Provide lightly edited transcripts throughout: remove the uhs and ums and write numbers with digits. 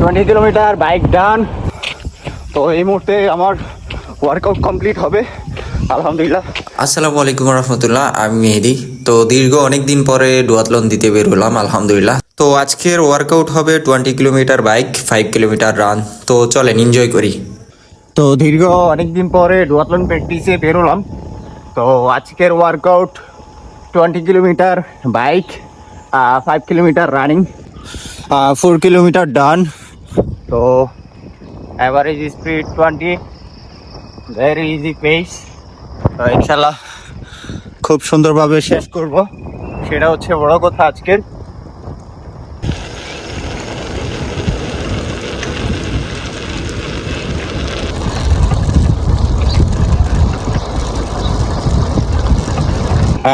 20 kilometre bike ডান। তো এই মুহূর্তে আমার ওয়ার্কআউট কমপ্লিট হবে আলহামদুলিল্লাহ। আসসালামু আলাইকুম রহমতুল্লাহ, আমি মেহেদি। তো দীর্ঘ অনেক দিন পরে ডুয়াথলন দিতে বের হলাম আলহামদুলিল্লাহ। তো আজকের ওয়ার্কআউট হবে 20 কিলোমিটার বাইক, 5 কিলোমিটার রান। তো চলেন এনজয় করি। তো দীর্ঘ অনেকদিন পরে ডুয়াথলন প্র্যাকটিসে বেরোলাম। তো আজকের workout 20 kilometre bike, 5 kilometre running, 4 kilometre done. তো average speed 20, very easy pace. তো ইনশাল্লাহ খুব সুন্দরভাবে শেষ করব, সেটা হচ্ছে বড় কথা আজকের।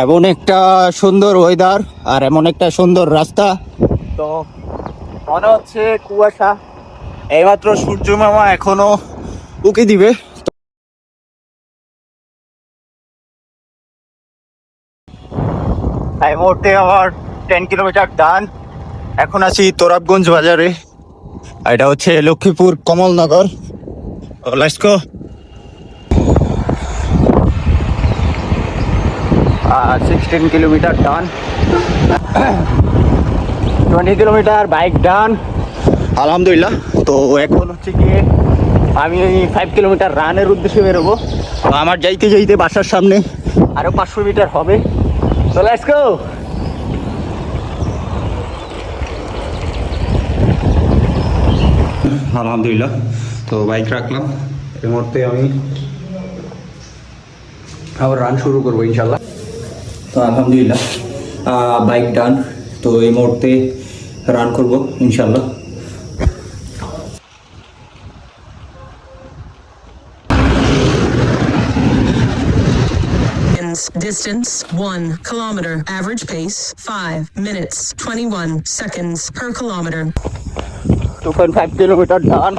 এমন একটা সুন্দর ওয়েদার আর এমন একটা সুন্দর রাস্তা, তো মনে হচ্ছে কুয়াশা। এইমাত্র সূর্য মামা এখনো উকি দিবে। এই মুহূর্তে আমার 10 কিলোমিটার ডান। এখন আছি তোরাবগঞ্জ বাজারে, এটা হচ্ছে Lakshmipur Kamalnagar. Let's go. 16 kilometre done, 20 kilometre bike done আলহামদুলিল্লাহ। তো এখন হচ্ছে গিয়ে আমি 5 কিলোমিটার রানের উদ্দেশ্যে বেরোবো। আমার যাইতে যাইতে বাসার সামনে আরও 500 মিটার হবে। তো লেটস গো। আলহামদুলিল্লাহ, তো বাইক রাখলাম। এই মুহূর্তে আমি আবার রান শুরু করবো ইনশাল্লাহ। তো আলহামদুলিল্লাহ বাইক ডান। তো এই মুহূর্তে রান করবো ইনশাল্লাহ। Distance 1 kilometer. Average pace 5 minutes 21 seconds per kilometer. 2.5 kilometre ডান।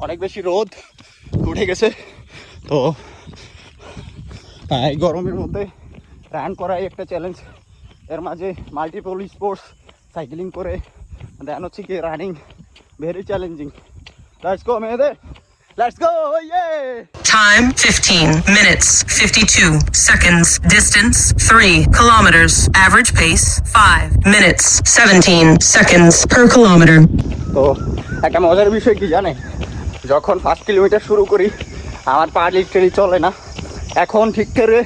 অনেক বেশি রোদ উঠে গেছে, তো এই গরমের মধ্যে রান করাই একটা চ্যালেঞ্জ। এর মাঝে মাল্টিপল স্পোর্টস, সাইক্লিং করে দেন হচ্ছে কি running, very challenging. Let's go মেয়েদে, let's go. Time 15 minutes 52 seconds. Distance 3 kilometers. Average pace 5 minutes 17 seconds per kilometer. তো একটা মজার বিষয় কি জানে, যখন 5 কিলোমিটার শুরু করি আমার পা লিটারি চলে না। এখন ঠিক করে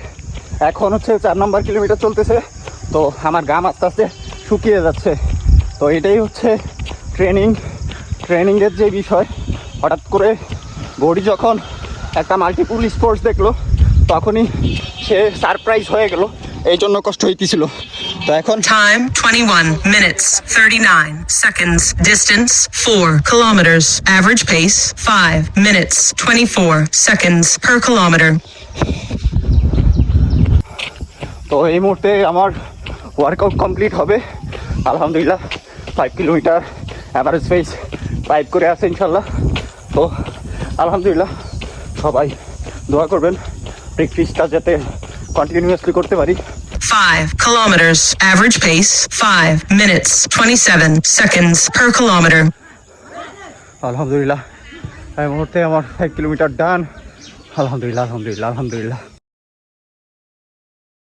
এখন হচ্ছে 4 নম্বর কিলোমিটার চলতেছে, তো আমার গাম আস্তে আস্তে শুকিয়ে যাচ্ছে। তো এটাই হচ্ছে ট্রেনিংয়ের যে বিষয়। হঠাৎ করে বডি যখন একটা মাল্টিপুল স্পোর্টস দেখলো তখনই সে সারপ্রাইজ হয়ে গেল, এই জন্য কষ্ট হইতেছিল। তো এখন Time 21 minutes 39 seconds. Distance 4 kilometers. Average pace 5 minutes 24 seconds per kilometer. তো এই মুহূর্তে আমার ওয়ার্কআউট কমপ্লিট হবে আলহামদুলিল্লাহ। 5 কিলোমিটার অ্যাভারেজ পেস 5 করে আছে ইনশাল্লাহ। তো আলহামদুলিল্লাহ সবাই দোয়া করবেন প্র্যাকটিসটা যাতে কন্টিনিউয়াসলি করতে পারি। 5 kilometers. Average pace 5 minutes 27 seconds per kilometer. আলহামদুলিল্লাহ এই মুহূর্তে আমার 5 কিলোমিটার ডান আলহামদুলিল্লাহ আলহামদুলিল্লাহ আলহামদুলিল্লাহ।